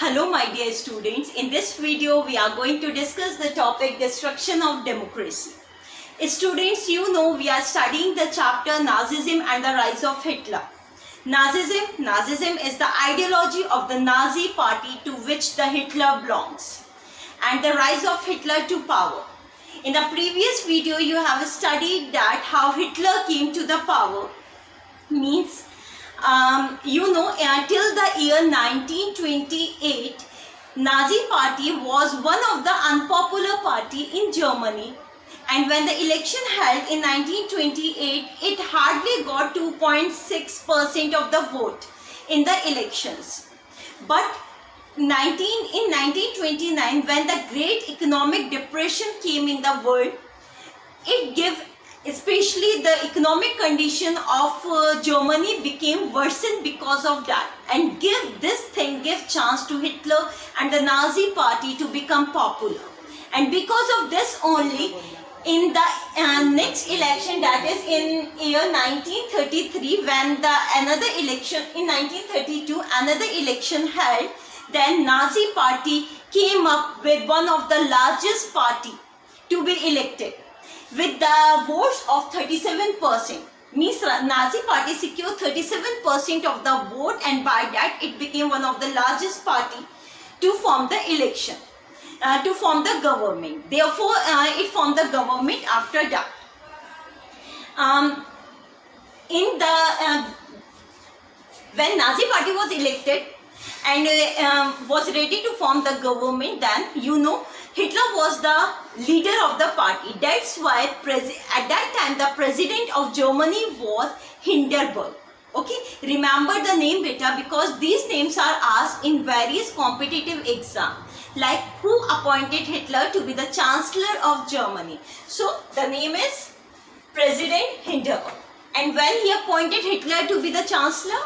Hello my dear students, in this video we are going to discuss the topic destruction of democracy. Students, you know we are studying the chapter Nazism and the rise of Hitler. Nazism is the ideology of the Nazi party to which the Hitler belongs, and the rise of Hitler to power. In the previous video you have studied that how Hitler came to the power means till the year 1928, Nazi party was one of the unpopular party in Germany, and when the election held in 1928, it hardly got 2.6% of the vote in the elections. But in 1929, when the Great Economic Depression came in the world, it gave, especially the economic condition of Germany became worsened because of that, and give chance to Hitler and the Nazi party to become popular. And because of this only, in the next election, that is in year 1933, when the another election in 1932 another election held, then Nazi party came up with one of the largest party to be elected with the votes of 37%. Means Nazi party secured 37% of the vote, and by that it became one of the largest party to form the election, to form the government. Therefore, it formed the government after that. When Nazi party was elected and was ready to form the government, then Hitler was the leader of the party. That's why at that time the president of Germany was Hindenburg. Okay, remember the name beta, because these names are asked in various competitive exams, like who appointed Hitler to be the Chancellor of Germany. So the name is President Hindenburg. And when he appointed Hitler to be the Chancellor,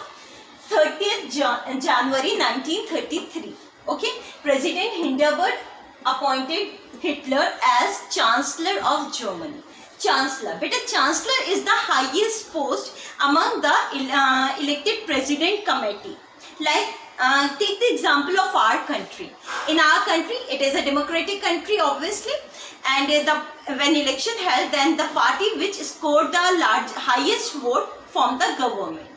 30th January 1933. Okay, President Hindenburg appointed Hitler as Chancellor of Germany. Chancellor, but a Chancellor is the highest post among the elected President Committee. Like take the example of our country. In our country, it is a democratic country obviously, and when election held, then the party which scored the highest vote formed the government,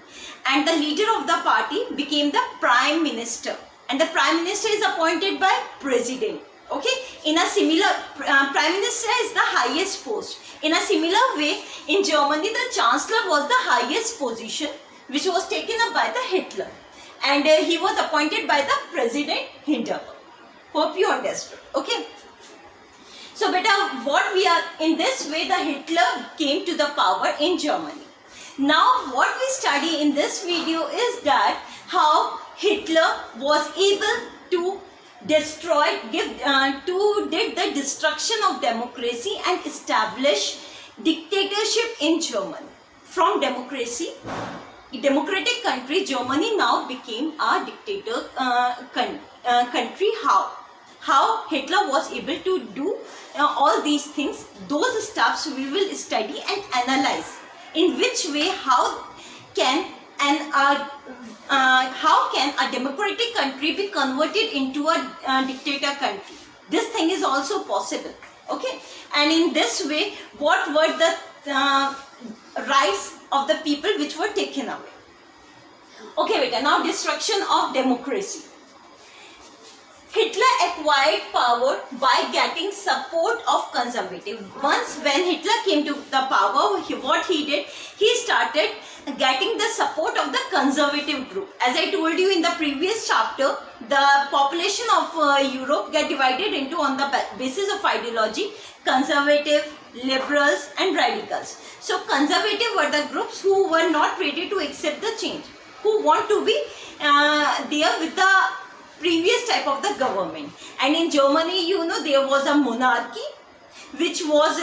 and the leader of the party became the Prime Minister, and the Prime Minister is appointed by President. Okay, in a similar, Prime Minister is the highest post. In a similar way, in Germany, the Chancellor was the highest position, which was taken up by the Hitler, and he was appointed by the President Hindenburg. Hope you understood. Okay. So, beta, what we are in this way, the Hitler came to the power in Germany. Now, what we study in this video is that how Hitler was able to did the destruction of democracy and establish dictatorship in Germany. From democracy, democratic country, Germany now became a dictator country. How Hitler was able to do all these things, those steps we will study and analyze. In which way, how can a democratic country be converted into a dictator country? This thing is also possible. Okay, and in this way, what were the rights of the people which were taken away? Okay, beta, now destruction of democracy. Hitler acquired power by getting support of conservative. Once when Hitler came to the power, what he did, he started getting the support of the conservative group. As I told you in the previous chapter, the population of Europe get divided into on the basis of ideology: conservative, liberals and radicals. So conservative were the groups who were not ready to accept the change, who want to be there with the previous type of the government. And in Germany, there was a monarchy which was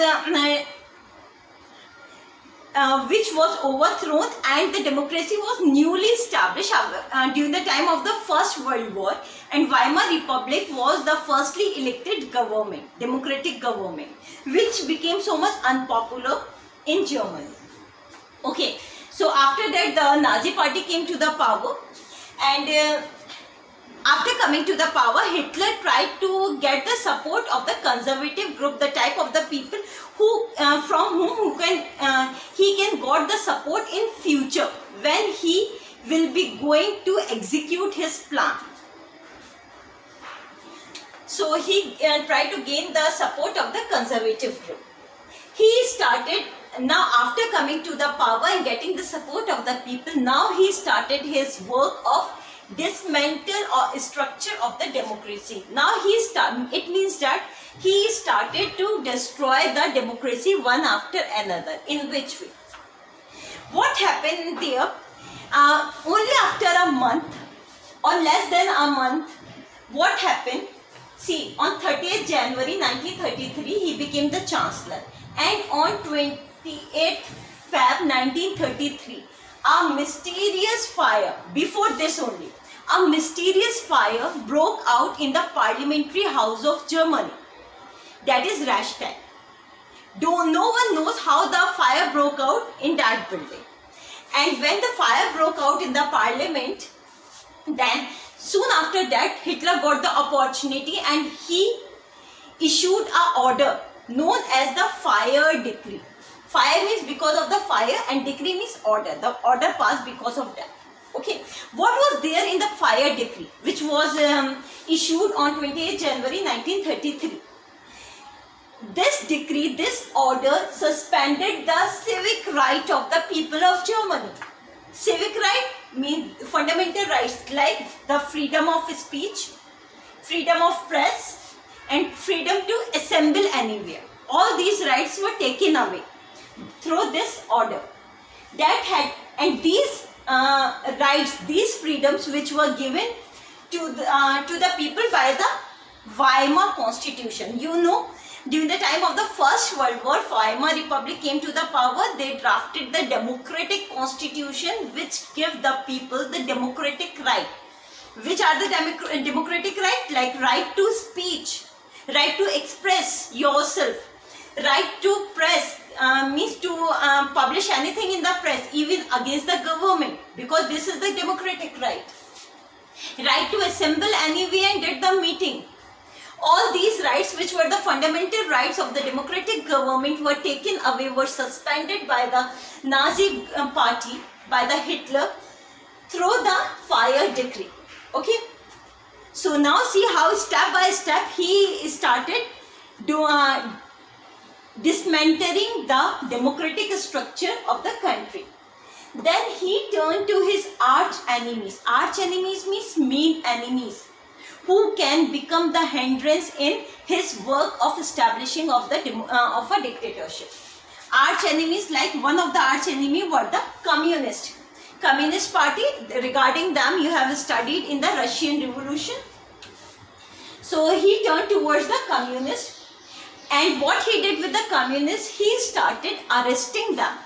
overthrown, and the democracy was newly established during the time of the First World War, and Weimar Republic was the firstly elected government, democratic government, which became so much unpopular in Germany. Okay, so after that the Nazi party came to the power, and after coming to the power, Hitler tried to get the support of the conservative group, the type of the people who from whom he can got the support in future when he will be going to execute his plan. So he tried to gain the support of the conservative group. He started, now after coming to the power and getting the support of the people, now he started his work of dismantle or structure of the democracy. Now it means that he started to destroy the democracy one after another. In which way? What happened there? Only after a month or less than a month, what happened? See, on 30th January 1933, he became the Chancellor. And on 28th Feb 1933, a mysterious fire, before this only, a mysterious fire broke out in the Parliamentary House of Germany. That is Reichstag. No one knows how the fire broke out in that building. And when the fire broke out in the parliament, then soon after that, Hitler got the opportunity and he issued an order known as the Fire Decree. Fire means because of the fire and decree means order. The order passed because of that. Okay. What was there in the Fire Decree, which was issued on 28 January 1933? This decree, this order suspended the civic right of the people of Germany. Civic right means fundamental rights like the freedom of speech, freedom of press and freedom to assemble anywhere. All these rights were taken away through this order. And these rights, these freedoms which were given to the people by the Weimar Constitution. You know, during the time of the First World War, Weimar Republic came to the power. They drafted the democratic constitution which gave the people the democratic right. Which are the democratic right? Like right to speech, right to express yourself, right to press, means to publish anything in the press, even against the government, because this is the democratic right. Right to assemble anywhere and get the meeting. All these rights, which were the fundamental rights of the democratic government, were taken away, were suspended by the Nazi party, by the Hitler, through the Fire Decree. Okay. So now see how step by step he started dismantling the democratic structure of the country. Then he turned to his arch enemies. Arch enemies means main enemies, who can become the hindrance in his work of establishing of a dictatorship. Arch enemies, like one of the arch enemy were the Communist Party. Regarding them, you have studied in the Russian Revolution. So he turned towards the communists. And what he did with the communists, he started arresting them,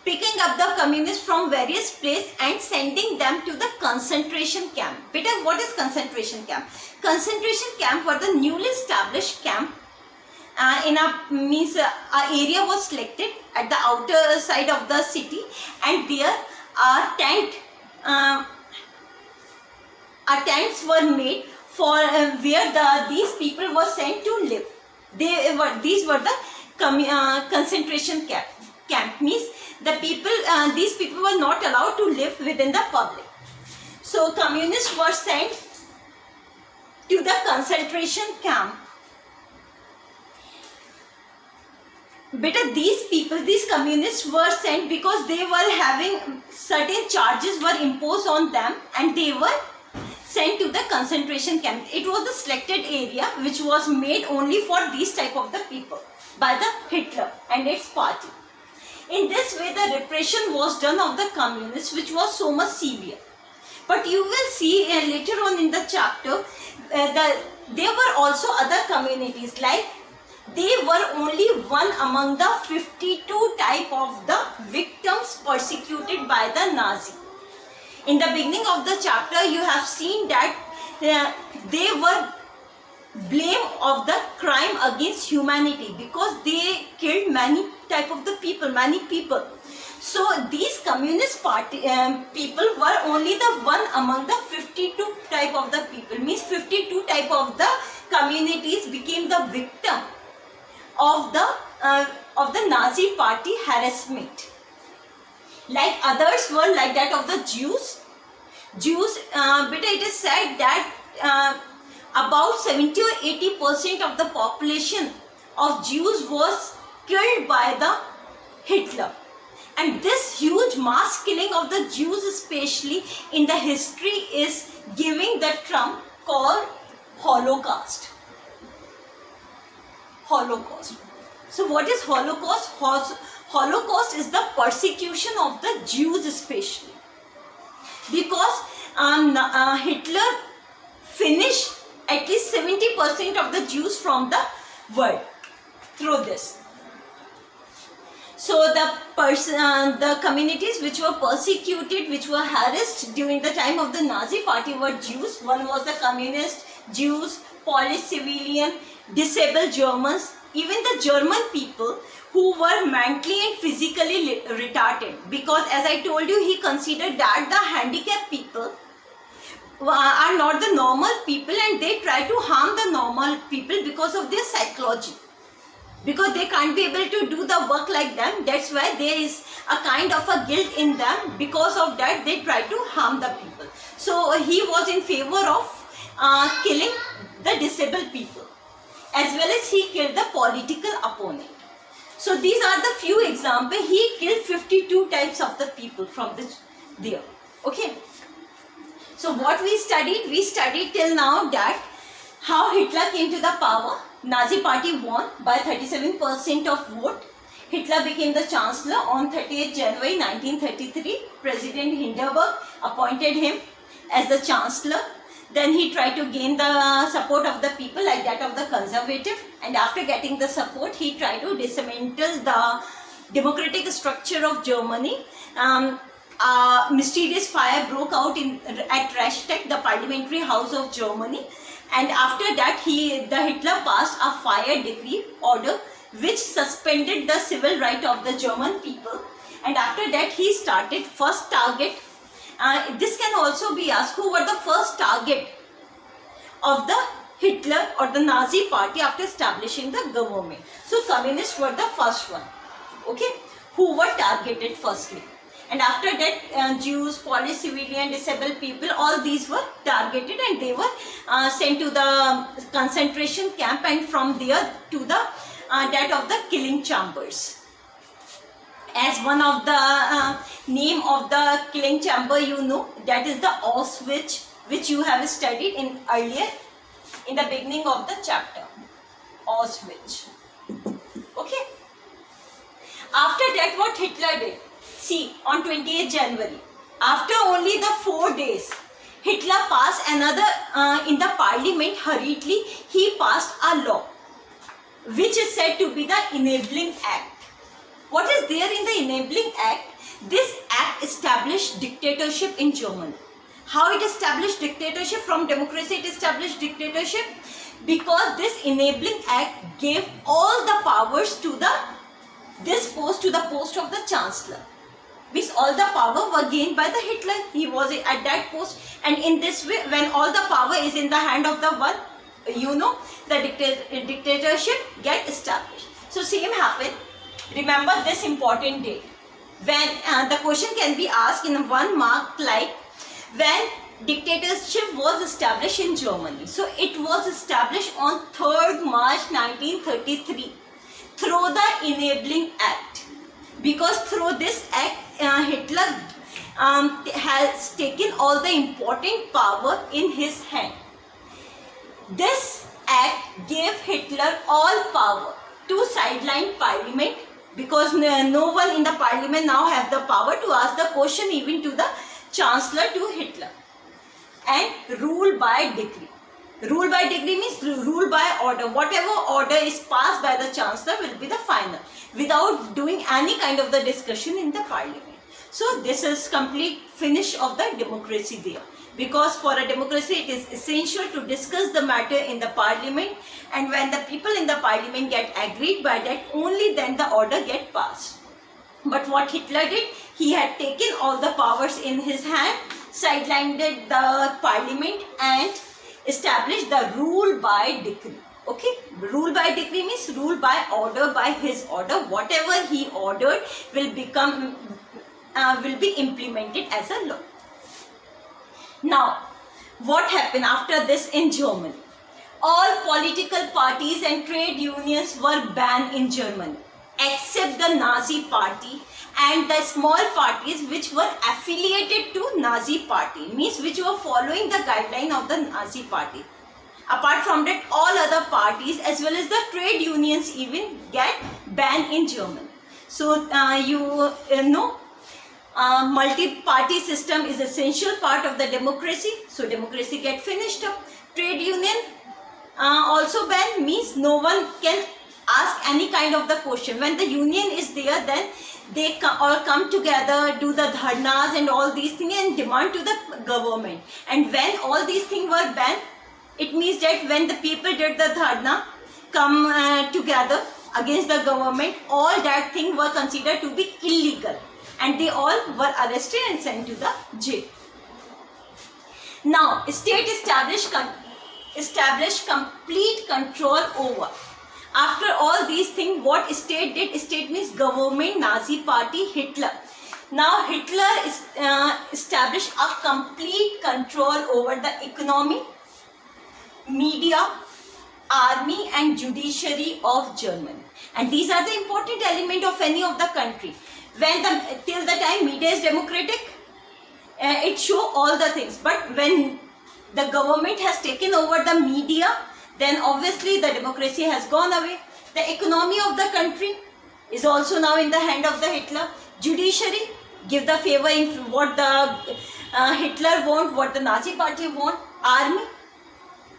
picking up the communists from various places and sending them to the concentration camp. Beta, what is concentration camp? Concentration camp were the newly established camp. A area was selected at the outer side of the city, and there tents were made for where these people were sent to live. These were the concentration camp. Means the people, these people were not allowed to live within the public. So communists were sent to the concentration camp. But these communists were sent because they were having certain charges were imposed on them, and they were sent to the concentration camp. It was the selected area which was made only for these type of the people by the Hitler and its party. In this way, the repression was done of the communists, which was so much severe. But you will see later on in the chapter, there were also other communities, like they were only one among the 52 type of the victims persecuted by the Nazi. In the beginning of the chapter, you have seen that they were blamed of the crime against humanity because they killed many type of the people, many people. So these communist party people were only the one among the 52 type of the people. Means 52 type of the communities became the victim of the Nazi party harassment. Like others were like that of the Jews. But it is said that about 70 or 80% of the population of Jews was killed by the Hitler. And this huge mass killing of the Jews, especially in the history, is giving the term called Holocaust. Holocaust. So what is Holocaust? Holocaust is the persecution of the Jews especially. Because Hitler finished at least 70% of the Jews from the world through this. So the communities which were persecuted, which were harassed during the time of the Nazi party were Jews. One was the communist, Jews, Polish civilian, disabled Germans, even the German people who were mentally and physically retarded. Because as I told you, he considered that the handicapped people are not the normal people, and they try to harm the normal people because of their psychology. Because they can't be able to do the work like them. That's why there is a kind of a guilt in them. Because of that, they try to harm the people. So he was in favor of killing the disabled people, as well as he killed the political opponent. So these are the few examples. He killed 52 types of the people from there. Okay. So what we studied till now that how Hitler came to the power. Nazi party won by 37% of vote. Hitler became the chancellor on 30th January 1933. President Hindenburg appointed him as the chancellor. Then he tried to gain the support of the people, like that of the conservative. And after getting the support, he tried to dismantle the democratic structure of Germany. Mysterious fire broke out at Reichstag, the parliamentary house of Germany. And after that, Hitler passed a fire decree order which suspended the civil right of the German people. And after that, he started first target. This can also be asked, who were the first target of the Hitler or the Nazi party after establishing the government? So communists were the first one, okay, who were targeted firstly. And after that, Jews, Polish civilian, disabled people, all these were targeted, and they were sent to the concentration camp, and from there to the that of the killing chambers. As one of the name of the killing chamber, you know, that is the Auschwitz, which you have studied in earlier in the beginning of the chapter. Auschwitz. Okay. After that, what Hitler did? See, on 28th January, after only the 4 days, Hitler passed another, in the parliament hurriedly, he passed a law, which is said to be the Enabling Act. What is there in the Enabling Act? This act established dictatorship in Germany. How it established dictatorship? From democracy it established dictatorship because this Enabling Act gave all the powers to this post, to the post of the Chancellor. Means all the power were gained by the Hitler. He was at that post, and in this way, when all the power is in the hand of the one, you know, the dictatorship get established. So same happened. Remember this important date. When the question can be asked in one mark, like when dictatorship was established in Germany. So it was established on 3rd March 1933 through the Enabling Act. Because through this act, Hitler has taken all the important power in his hand. This act gave Hitler all power to sideline parliament, because no one in the parliament now have the power to ask the question even to the chancellor, to Hitler, and rule by decree. Rule by decree means rule by order. Whatever order is passed by the chancellor will be the final, without doing any kind of the discussion in the parliament. So this is complete finish of the democracy there. Because for a democracy it is essential to discuss the matter in the parliament, and when the people in the parliament get agreed by that, only then the order get passed. But what Hitler did, he had taken all the powers in his hand, sidelined the parliament and established the rule by decree. Okay, rule by decree means rule by order, by his order. Whatever he ordered will be implemented as a law. Now, what happened after this in Germany? All political parties and trade unions were banned in Germany, except the Nazi party and the small parties which were affiliated to Nazi party, means which were following the guideline of the Nazi party. Apart from that, all other parties as well as the trade unions even get banned in Germany. So you know, multi-party system is essential part of the democracy. So democracy get finished up. Trade union also banned, means no one can ask any kind of the question. When the union is there, then they all come together, do the dharnas and all these things and demand to the government. And when all these things were banned, it means that when the people did the dharna, come together against the government, all that thing were considered to be illegal and they all were arrested and sent to the jail. Now, state established complete control over. After all these things, what state did? State means government, Nazi party, Hitler. Now Hitler established a complete control over the economy, media, army and judiciary of Germany. And these are the important element of any of the country. When till the time media is democratic, it show all the things. But when the government has taken over the media, then obviously the democracy has gone away. The economy of the country is also now in the hand of the Hitler. Judiciary, give the favor in what the Hitler want, what the Nazi party want. Army,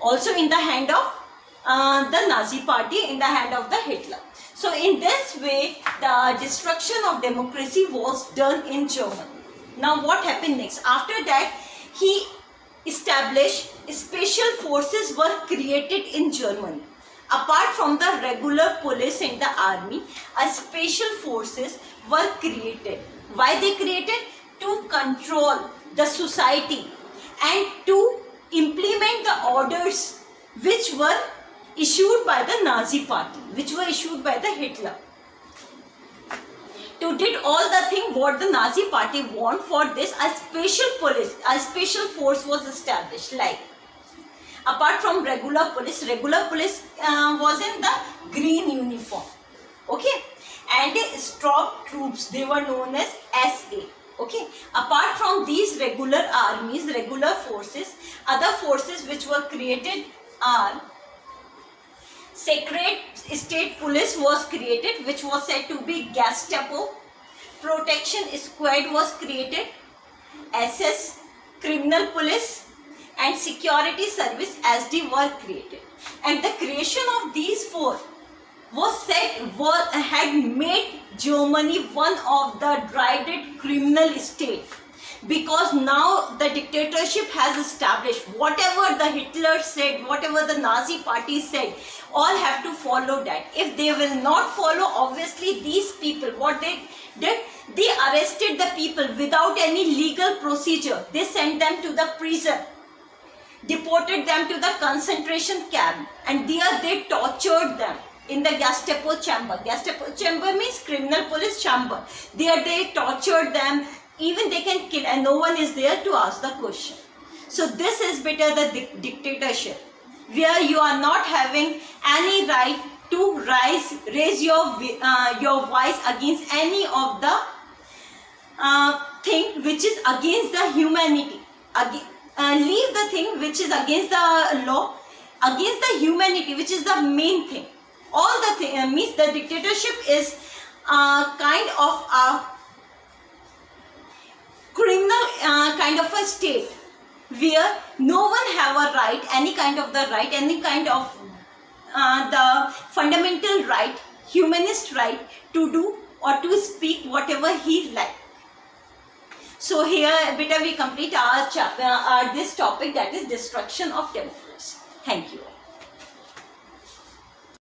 also in the hand of the Nazi party, in the hand of the Hitler. So in this way, the destruction of democracy was done in Germany. Now what happened next? After that, he established special forces were created in Germany. Apart from the regular police and the army, special forces were created. Why they created? To control the society and to implement the orders which were issued by the Nazi party, which were issued by the Hitler. To did all the thing what the Nazi party want. For this, a special police, a special force was established. Like, apart from regular police was in the green uniform. Okay, and storm troops, they were known as SA. Okay, apart from these regular armies, regular forces, other forces which were created are secret state police was created, which was said to be Gestapo. Protection squad was created, SS, criminal police and security service SD were created. And the creation of these four had made Germany one of the dreaded criminal state, because now the dictatorship has established. Whatever the Hitler said, whatever the Nazi party said, all have to follow that. If they will not follow, obviously these people, what they did, they arrested the people without any legal procedure. They sent them to the prison, deported them to the concentration camp, and there they tortured them in the Gestapo chamber. Gestapo chamber means criminal police chamber. There they tortured them. Even they can kill and no one is there to ask the question. So this is better the dictatorship, where you are not having any right to raise your voice against any of the thing which is against the humanity. Leave the thing which is against the law, against the humanity, which is the main thing. All the thing means the dictatorship is kind of a criminal kind of a state where no one have a right, any kind of the right, any kind of the fundamental right, humanist right to do or to speak whatever he like. So here beta we complete our this topic, that is destruction of democracy. Thank you.